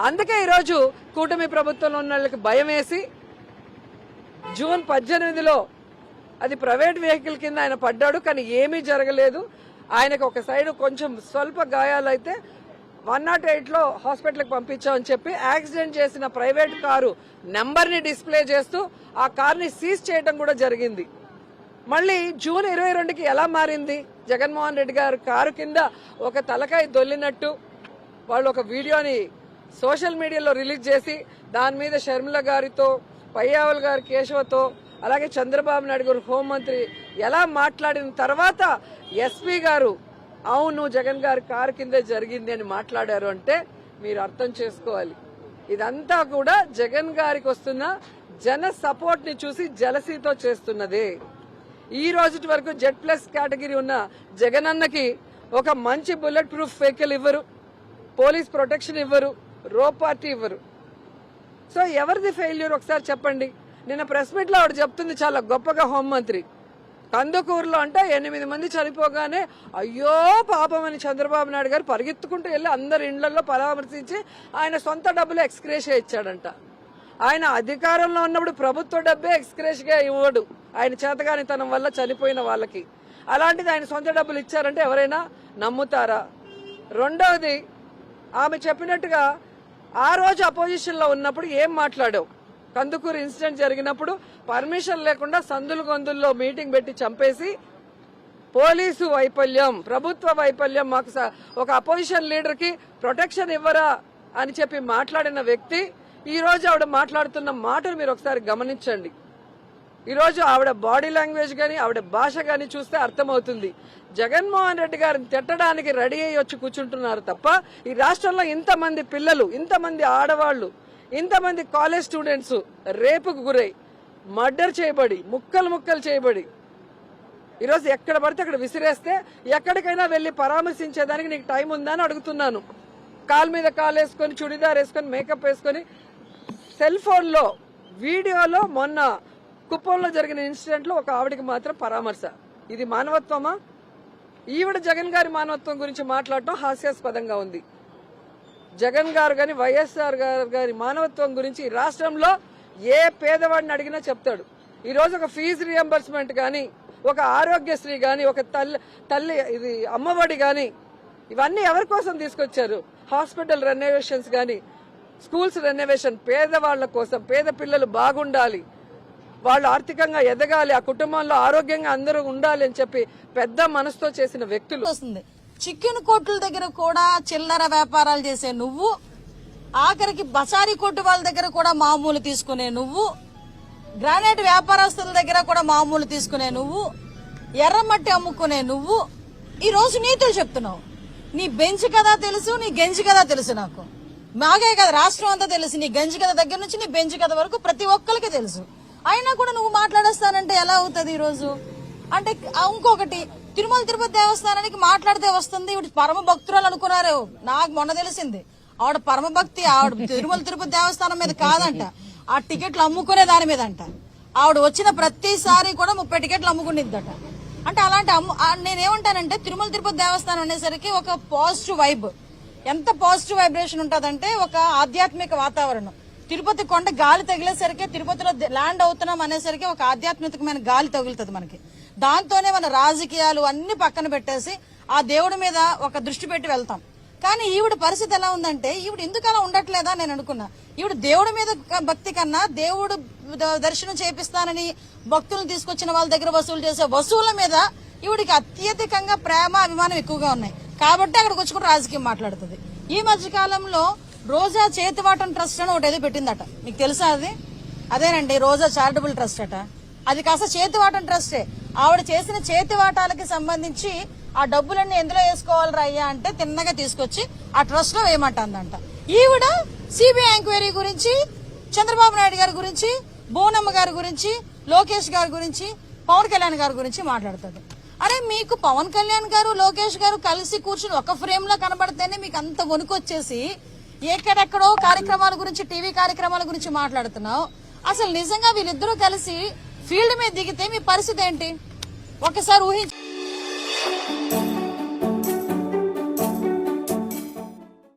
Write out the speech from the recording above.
అందుకే ఈరోజు కూటమి ప్రభుత్వంలో ఉన్న వాళ్ళకి భయం వేసి జూన్ 18లో అది ప్రైవేట్ వెహికల్ కింద ఆయన పడ్డాడు, కానీ ఏమీ జరగలేదు. ఆయనకు ఒక సైడ్ కొంచెం స్వల్ప గాయాలైతే 108లో హాస్పిటల్కి పంపించామని చెప్పి యాక్సిడెంట్ చేసిన ప్రైవేట్ కారు నెంబర్ని డిస్ప్లే చేస్తూ ఆ కార్ని సీజ్ చేయడం కూడా జరిగింది. మళ్ళీ జూన్ 22కి ఎలా మారింది? జగన్మోహన్ రెడ్డి గారు కారు కింద ఒక తలకాయ దొల్లినట్టు వాళ్ళు ఒక వీడియోని సోషల్ మీడియాలో రిలీజ్ చేసి దాని మీద షర్మిల గారితో, పయ్యావుల్ గారి కేశవతో, అలాగే చంద్రబాబు నాయుడు గారు హోంమంత్రి ఎలా మాట్లాడిన తర్వాత ఎస్పీ గారు అవును జగన్ గారి కారు కిందే జరిగింది అని మాట్లాడారు అంటే మీరు అర్థం చేసుకోవాలి. ఇదంతా కూడా జగన్ గారికి వస్తున్న జన సపోర్ట్ ని చూసి జలసీతో చేస్తున్నదే. ఈ రోజు వరకు Z+ కేటగిరీ ఉన్న జగనన్నకి ఒక మంచి బుల్లెట్ ప్రూఫ్ వెహికల్ ఇవ్వరు, పోలీస్ ప్రొటెక్షన్ ఇవ్వరు, రో పార్టీ ఇవ్వరు. సో ఎవరిది ఫెయిల్యూర్ ఒకసారి చెప్పండి. నిన్న ప్రెస్ మీట్ లో ఆవిడ చెప్తుంది చాలా గొప్పగా, హోంమంత్రి కందుకూరులో అంటే 8 మంది చనిపోగానే అయ్యో పాపం అని చంద్రబాబు నాయుడు గారు పరిగెత్తుకుంటూ వెళ్ళి అందరి ఇండ్లలో పరామర్శించి ఆయన సొంత డబ్బులు ఎక్స్గ్రేషియా ఇచ్చాడంట. ఆయన అధికారంలో ఉన్నప్పుడు ప్రభుత్వ డబ్బే ఎక్స్గ్రేషియా ఇవ్వడు ఆయన చేతగానితనం వల్ల చనిపోయిన వాళ్ళకి. అలాంటిది ఆయన సొంత డబ్బులు ఇచ్చారంటే ఎవరైనా నమ్ముతారా? రెండవది, ఆమె చెప్పినట్టుగా ఆ రోజు అపోజిషన్ లో ఉన్నప్పుడు ఏం మాట్లాడావు? కందుకూరు ఇన్సిడెంట్ జరిగినప్పుడు పర్మిషన్ లేకుండా సందులు గొంతుల్లో మీటింగ్ పెట్టి చంపేసి పోలీసు వైఫల్యం, ప్రభుత్వ వైఫల్యం, మాకు ఒక అపోజిషన్ లీడర్ కి ప్రొటెక్షన్ ఇవ్వరా అని చెప్పి మాట్లాడిన వ్యక్తి ఈ రోజు ఆవిడ మాట్లాడుతున్న మాటలు మీరు ఒకసారి గమనించండి. ఈరోజు ఆవిడ బాడీ లాంగ్వేజ్ గాని ఆవిడ భాష గాని చూస్తే అర్థమవుతుంది. జగన్మోహన్ రెడ్డి గారిని తిట్టడానికి రెడీ అయ్యి వచ్చి కూర్చుంటున్నారు తప్ప ఈ రాష్ట్రంలో ఇంతమంది పిల్లలు, ఇంతమంది ఆడవాళ్లు, ఇంతమంది కాలేజ్ స్టూడెంట్స్ రేపుకు గురై మర్డర్ చేయబడి ముక్కలు చేయబడి ఈరోజు ఎక్కడ పడితే అక్కడ విసిరేస్తే ఎక్కడికైనా వెళ్లి పరామర్శించేదానికి నీకు టైం ఉందా అని అడుగుతున్నాను. కాలు మీద కాలు వేసుకొని, చుడిదార్ వేసుకొని, మేకప్ వేసుకొని, సెల్ ఫోన్ లో వీడియోలో మొన్న కుప్పంలో జరిగిన ఇన్సిడెంట్ లో ఒక ఆవిడికి మాత్రం పరామర్శ. ఇది మానవత్వమా? ఈవిడ జగన్ గారి మానవత్వం గురించి మాట్లాడటం హాస్యాస్పదంగా ఉంది. జగన్ గారు గాని వైఎస్ఆర్ గారి మానవత్వం గురించి ఈ రాష్ట్రంలో ఏ పేదవాడిని అడిగినా చెప్తాడు. ఈ రోజు ఒక ఫీజు రియంబర్స్మెంట్ గాని, ఒక ఆరోగ్యశ్రీ గాని, ఒక తల్లి ఇది అమ్మఒడి గాని, ఇవన్నీ ఎవరి కోసం తీసుకొచ్చారు? హాస్పిటల్ రెనోవేషన్స్ గాని, స్కూల్స్ రెనోవేషన్, పేదవాళ్ల కోసం, పేద పిల్లలు బాగుండాలి, వాళ్ళు ఆర్థికంగా ఎదగాలి, ఆ కుటుంబంలో ఆరోగ్యంగా అందరూ ఉండాలి అని చెప్పి పెద్ద మనసుతో చేసిన వ్యక్తులు. చికెన్ కొట్ల దగ్గర కూడా చిల్లర వ్యాపారాలు చేసే నువ్వు, ఆఖరికి బసారీ కొట్టు వాళ్ళ దగ్గర కూడా మామూలు తీసుకునే నువ్వు, గ్రానైట్ వ్యాపారస్తుల దగ్గర కూడా మామూలు తీసుకునే నువ్వు, ఎర్రమట్టి అమ్ముకునే నువ్వు ఈ రోజు నీతులు చెప్తున్నావు. నీ బెంచ్ కదా తెలుసు, నీ గెంజి కదా తెలుసు. నాకు మాగే కదా రాష్ట్రం అంతా తెలుసు. నీ గంజి కథ దగ్గర నుంచి నీ బెంచ్ కథ వరకు ప్రతి ఒక్కరికి తెలుసు. అయినా కూడా నువ్వు మాట్లాడేస్తానంటే ఎలా అవుతుంది? ఈ రోజు అంటే ఇంకొకటి, తిరుమల తిరుపతి దేవస్థానానికి మాట్లాడితే వస్తుంది. ఇవి పరమ భక్తురాలు అనుకున్నారు. నాకు మొన్న తెలిసింది ఆవిడ పరమ భక్తి. ఆవిడ తిరుమల తిరుపతి దేవస్థానం మీద కాదంట, ఆ టికెట్లు అమ్ముకునే దాని మీద అంట. ఆవిడ వచ్చిన ప్రతిసారి కూడా 30 టికెట్లు అమ్ముకునిద్దట. అంటే అలాంటి నేనేమంటానంటే తిరుమల తిరుపతి దేవస్థానం అనేసరికి ఒక పాజిటివ్ వైబ్, ఎంత పాజిటివ్ వైబ్రేషన్ ఉంటదంటే ఒక ఆధ్యాత్మిక వాతావరణం. తిరుపతి కొండ గాలి తగిలేసరికి, తిరుపతిలో ల్యాండ్ అవుతున్నాం అనేసరికి ఒక ఆధ్యాత్మికమైన గాలి తగులుతుంది మనకి. దాంతోనే మన రాజకీయాలు అన్ని పక్కన పెట్టేసి ఆ దేవుడి మీద ఒక దృష్టి పెట్టి వెళ్తాం. కానీ ఈవిడ పరిస్థితి ఎలా ఉందంటే, ఈవిడ ఎందుకు అలా ఉండట్లేదా నేను అనుకున్నా. ఈవిడ దేవుడి మీద భక్తి కన్నా దేవుడు దర్శనం చేపిస్తానని భక్తులను తీసుకొచ్చిన వాళ్ళ దగ్గర వసూలు చేసే వసూళ్ల మీద ఈవిడికి అత్యధికంగా ప్రేమ, అభిమానం ఎక్కువగా ఉన్నాయి. కాబట్టి అక్కడికి వచ్చి కూడా రాజకీయం మాట్లాడుతుంది. ఈ మధ్య కాలంలో రోజా చేతివాటం ట్రస్ట్ అని ఒకటి ఏదో పెట్టిందట. మీకు తెలుసా అది? అదేనండి రోజా చారిటబుల్ ట్రస్ట్ అట. అది కాస్త చేతివాటం ట్రస్టే. ఆవిడ చేసిన చేతివాటాలకి సంబంధించి ఆ డబ్బులన్నీ ఎందులో వేసుకోవాలి అయ్యా అంటే తిన్నగా తీసుకొచ్చి ఆ ట్రస్ట్ లో వేయమంటుందంట. ఈవిడ సిబిఐ ఎంక్వైరీ గురించి, చంద్రబాబు నాయుడు గారి గురించి, బోనమ్మ గారి గురించి, లోకేష్ గారి గురించి, పవన్ కళ్యాణ్ గారి గురించి మాట్లాడుతుంది. అరే మీకు పవన్ కళ్యాణ్ గారు, లోకేష్ గారు కలిసి కూర్చుని ఒక ఫ్రేమ్ లో కనబడితేనే మీకు అంత వణుకొచ్చేసి ఎక్కడెక్కడో కార్యక్రమాల గురించి, టీవీ కార్యక్రమాల గురించి మాట్లాడుతున్నావు. అసలు నిజంగా వీళ్ళిద్దరూ కలిసి ఫీల్డ్ మీద దిగితే మీ పరిస్థితి ఏంటి? ఒకసారి ఊహించు.